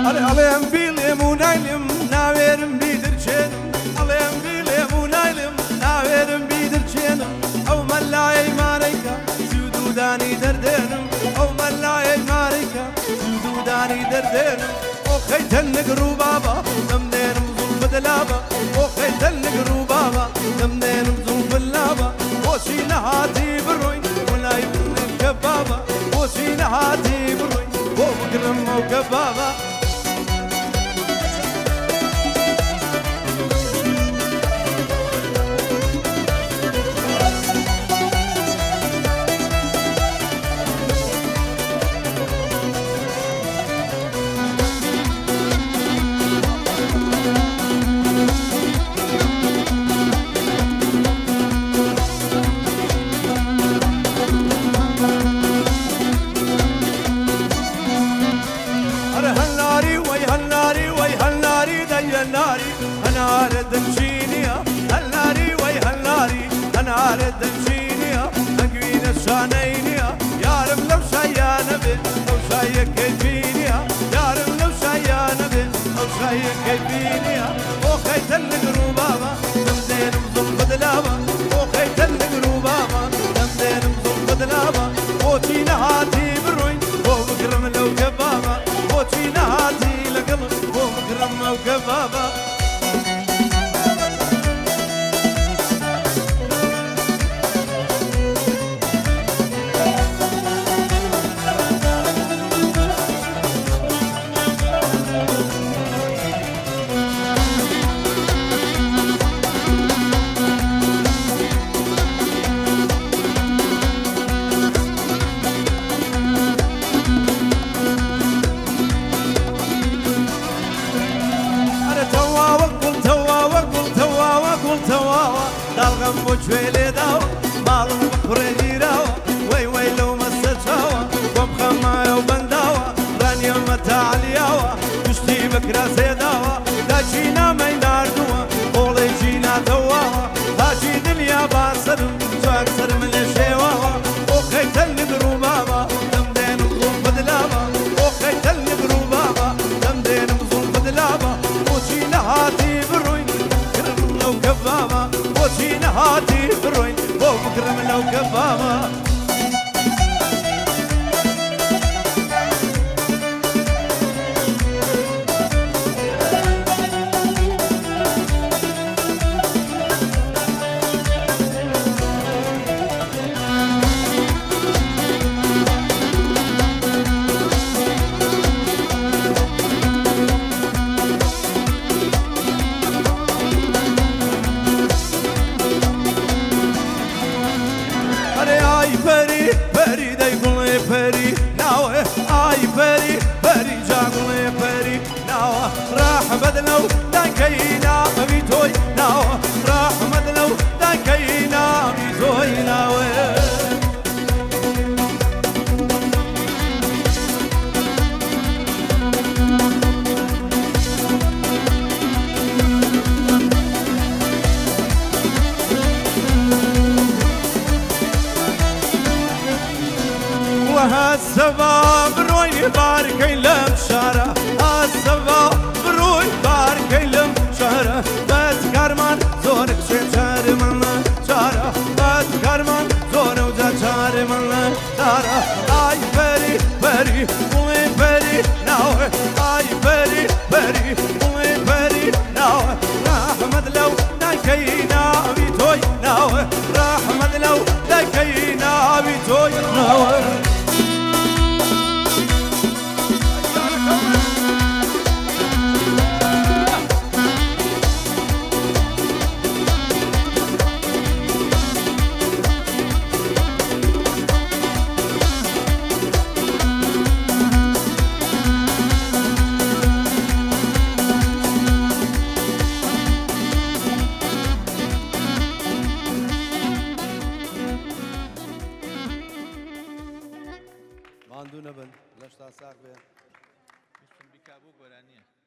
Alem bilim unaylim naverim bidir çenim. Alem bilim unaylim naverim bidir çenim. Av mallayı marika şududani derdenim. Av mallayı marika şududani derdenim. O khaytan nigru baba namdenim zulf delaba. O khaytan nigru baba namdenim zulf delaba. O sinahati بروي ولا يبني كبابة وسينا هاتي بروي وبكرم وكبابة السبا بروي بارك لم شارع السبا بروي بارك لم شارع بس كرمان زورك شار من شارع بس كرمان زور وجا شار من شارع اي بري بري وي بري ناو اي بري بري وي بري ناو رحمد لو نكينا بيتوي ناو رحمد لو نكينا بيتوي ناو ماندو نبن لشتا ساق بيه بكابو قرانيه